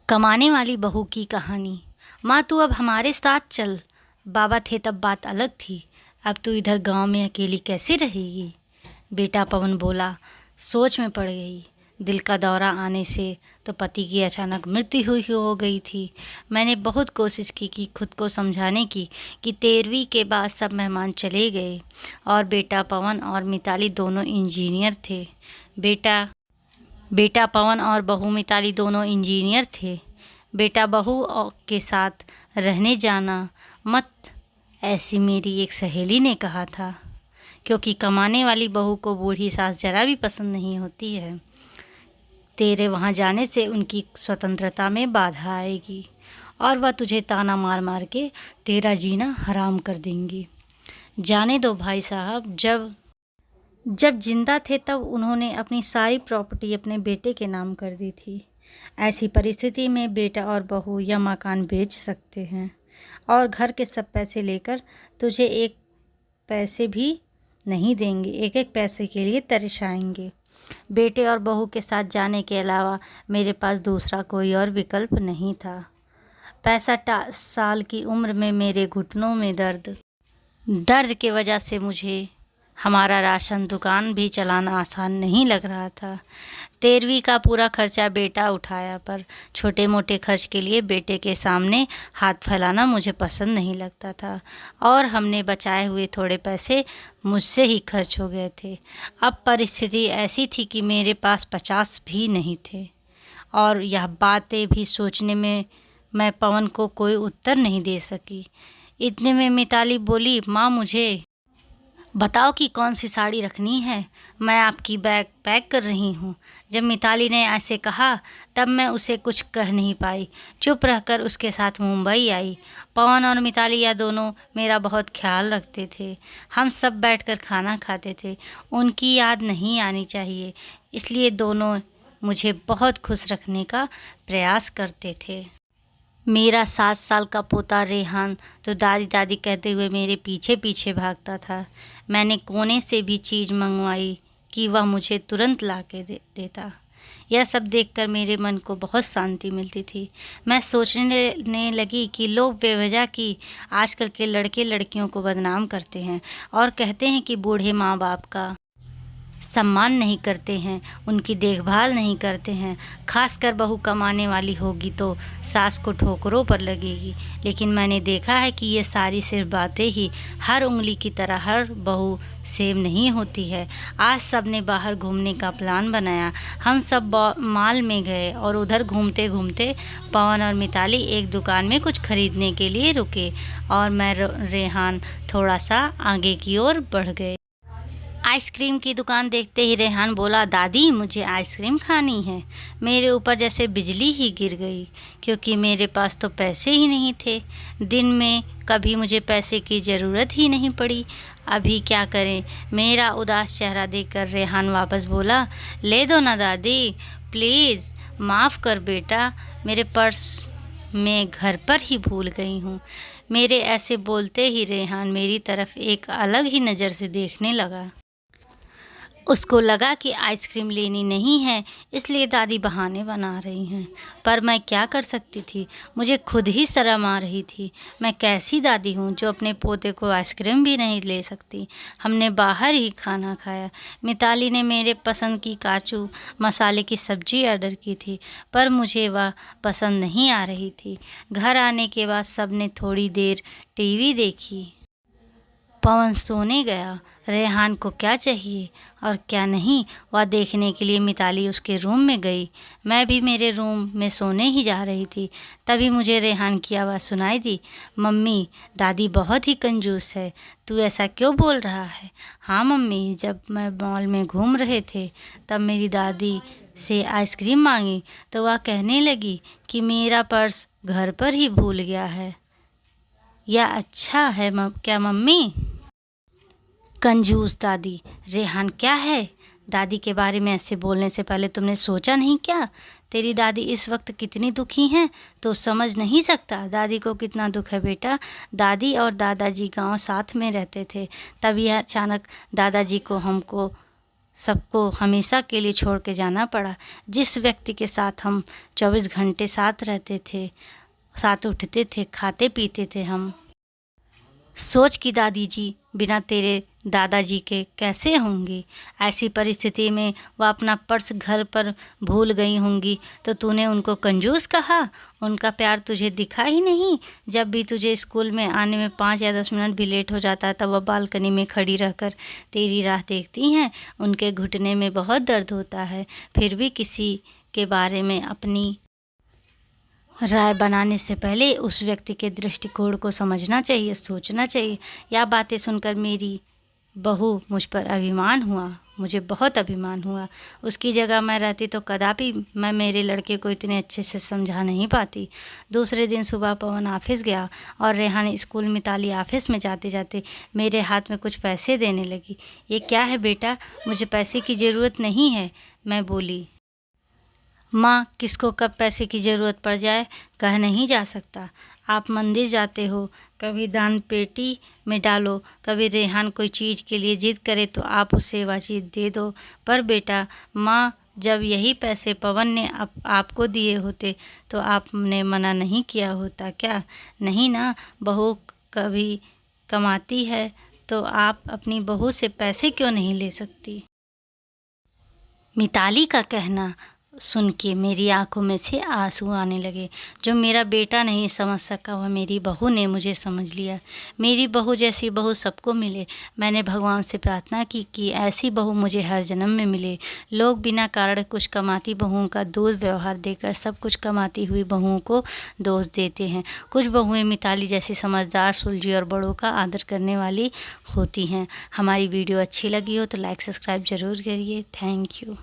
कमाने वाली बहू की कहानी। माँ तू अब हमारे साथ चल। बाबा थे तब बात अलग थी, अब तू इधर गांव में अकेली कैसे रहेगी। बेटा पवन बोला। सोच में पड़ गई। दिल का दौरा आने से तो पति की अचानक मृत्यु हुई हो गई थी। मैंने बहुत कोशिश की कि खुद को समझाने की कि 13वीं के बाद सब मेहमान चले गए और बेटा पवन और मिताली दोनों इंजीनियर थे। बेटा बेटा पवन और बहू मिताली दोनों इंजीनियर थे। बेटा बहू के साथ रहने जाना मत, ऐसी मेरी एक सहेली ने कहा था, क्योंकि कमाने वाली बहू को बूढ़ी सास जरा भी पसंद नहीं होती है। तेरे वहाँ जाने से उनकी स्वतंत्रता में बाधा आएगी और वह तुझे ताना मार मार के तेरा जीना हराम कर देंगी। जाने दो भाई साहब, जब जब जिंदा थे तब उन्होंने अपनी सारी प्रॉपर्टी अपने बेटे के नाम कर दी थी। ऐसी परिस्थिति में बेटा और बहू यह मकान बेच सकते हैं और घर के सब पैसे लेकर तुझे एक पैसे भी नहीं देंगे, एक एक पैसे के लिए तरसाएंगे। बेटे और बहू के साथ जाने के अलावा मेरे पास दूसरा कोई और विकल्प नहीं था। 65 साल की उम्र में मेरे घुटनों में दर्द के वजह से मुझे हमारा राशन दुकान भी चलाना आसान नहीं लग रहा था। 13वीं का पूरा खर्चा बेटा उठाया, पर छोटे मोटे खर्च के लिए बेटे के सामने हाथ फैलाना मुझे पसंद नहीं लगता था और हमने बचाए हुए थोड़े पैसे मुझसे ही खर्च हो गए थे। अब परिस्थिति ऐसी थी कि मेरे पास 50 भी नहीं थे और यह बातें भी सोचने में मैं पवन को कोई उत्तर नहीं दे सकी। इतने में मिताली बोली, माँ मुझे बताओ कि कौन सी साड़ी रखनी है, मैं आपकी बैग पैक कर रही हूँ। जब मिताली ने ऐसे कहा तब मैं उसे कुछ कह नहीं पाई, चुप रहकर उसके साथ मुंबई आई। पवन और मिताली या दोनों मेरा बहुत ख्याल रखते थे। हम सब बैठकर खाना खाते थे। उनकी याद नहीं आनी चाहिए, इसलिए दोनों मुझे बहुत खुश रखने का प्रयास करते थे। मेरा 7 साल का पोता रेहान तो दादी दादी कहते हुए मेरे पीछे पीछे भागता था। मैंने कोने से भी चीज़ मंगवाई कि वह मुझे तुरंत ला के देता। यह सब देखकर मेरे मन को बहुत शांति मिलती थी। मैं सोचने लगी कि लोग बेवजह की आजकल के लड़के लड़कियों को बदनाम करते हैं और कहते हैं कि बूढ़े माँ बाप का सम्मान नहीं करते हैं, उनकी देखभाल नहीं करते हैं। खासकर बहू कमाने वाली होगी तो सास को ठोकरों पर लगेगी। लेकिन मैंने देखा है कि ये सारी सिर्फ बातें ही, हर उंगली की तरह हर बहू सेम नहीं होती है। आज सब ने बाहर घूमने का प्लान बनाया। हम सब मॉल में गए और उधर घूमते घूमते पवन और मिताली एक दुकान में कुछ खरीदने के लिए रुके और मैं रेहान थोड़ा सा आगे की ओर बढ़ गए। आइसक्रीम की दुकान देखते ही रेहान बोला, दादी मुझे आइसक्रीम खानी है। मेरे ऊपर जैसे बिजली ही गिर गई, क्योंकि मेरे पास तो पैसे ही नहीं थे। दिन में कभी मुझे पैसे की ज़रूरत ही नहीं पड़ी, अभी क्या करें। मेरा उदास चेहरा देखकर रेहान वापस बोला, ले दो ना दादी, प्लीज़ माफ़ कर बेटा, मेरे पर्स मैं घर पर ही भूल गई हूँ। मेरे ऐसे बोलते ही रेहान मेरी तरफ एक अलग ही नज़र से देखने लगा। उसको लगा कि आइसक्रीम लेनी नहीं है, इसलिए दादी बहाने बना रही हैं। पर मैं क्या कर सकती थी, मुझे खुद ही शर्म आ रही थी। मैं कैसी दादी हूँ जो अपने पोते को आइसक्रीम भी नहीं ले सकती। हमने बाहर ही खाना खाया। मिताली ने मेरे पसंद की काजू मसाले की सब्ज़ी ऑर्डर की थी, पर मुझे वह पसंद नहीं आ रही थी। घर आने के बाद सब ने थोड़ी देर टीवी देखी। पवन सोने गया। रेहान को क्या चाहिए और क्या नहीं, वह देखने के लिए मिताली उसके रूम में गई। मैं भी मेरे रूम में सोने ही जा रही थी, तभी मुझे रेहान की आवाज़ सुनाई दी, मम्मी दादी बहुत ही कंजूस है, तू ऐसा क्यों बोल रहा है। हाँ मम्मी, जब मैं मॉल में घूम रहे थे तब मेरी दादी से आइसक्रीम मांगी तो वह कहने लगी कि मेरा पर्स घर पर ही भूल गया है। यह अच्छा है क्या मम्मी। कंजूस दादी। रेहान क्या है, दादी के बारे में ऐसे बोलने से पहले तुमने सोचा नहीं क्या। तेरी दादी इस वक्त कितनी दुखी हैं तो समझ नहीं सकता दादी को कितना दुख है बेटा। दादी और दादाजी गांव साथ में रहते थे, तभी अचानक दादाजी को हमको सबको हमेशा के लिए छोड़ के जाना पड़ा। जिस व्यक्ति के साथ हम 24 घंटे साथ रहते थे, साथ उठते थे, खाते पीते थे हम। सोच कि दादी जी बिना तेरे दादाजी के कैसे होंगी। ऐसी परिस्थिति में वह अपना पर्स घर पर भूल गई होंगी तो तूने उनको कंजूस कहा। उनका प्यार तुझे दिखा ही नहीं। जब भी तुझे स्कूल में आने में 5 या 10 मिनट भी लेट हो जाता है तब वह बालकनी में खड़ी रहकर तेरी राह देखती हैं। उनके घुटने में बहुत दर्द होता है, फिर भी किसी के बारे में अपनी राय बनाने से पहले उस व्यक्ति के दृष्टिकोण को समझना चाहिए, सोचना चाहिए। यह बातें सुनकर मेरी बहू मुझ पर अभिमान हुआ, मुझे बहुत अभिमान हुआ। उसकी जगह मैं रहती तो कदापि मैं मेरे लड़के को इतने अच्छे से समझा नहीं पाती। दूसरे दिन सुबह पवन ऑफिस गया और रेहान स्कूल मिताली ऑफिस में जाते जाते मेरे हाथ में कुछ पैसे देने लगी। ये क्या है बेटा, मुझे पैसे की ज़रूरत नहीं है, मैं बोली। माँ, किसको कब पैसे की ज़रूरत पड़ जाए कह नहीं जा सकता। आप मंदिर जाते हो, कभी दान पेटी में डालो, कभी रेहान कोई चीज़ के लिए जिद करे तो आप उसे वह चीज़ दे दो। पर बेटा, माँ, जब यही पैसे पवन ने आपको दिए होते तो आपने मना नहीं किया होता क्या? नहीं ना, बहू कभी कमाती है तो आप अपनी बहू से पैसे क्यों नहीं ले सकती? मिताली का कहना सुन के मेरी आंखों में से आंसू आने लगे। जो मेरा बेटा नहीं समझ सका वह मेरी बहू ने मुझे समझ लिया। मेरी बहू जैसी बहू सबको मिले। मैंने भगवान से प्रार्थना की कि ऐसी बहू मुझे हर जन्म में मिले। लोग बिना कारण कुछ कमाती बहुओं का दुर्व्यवहार देकर सब कुछ कमाती हुई बहुओं को दोष देते हैं। कुछ बहुएं मिताली जैसी समझदार, सुलझी और बड़ों का आदर करने वाली होती हैं। हमारी वीडियो अच्छी लगी हो तो लाइक सब्सक्राइब ज़रूर करिए। Thank you.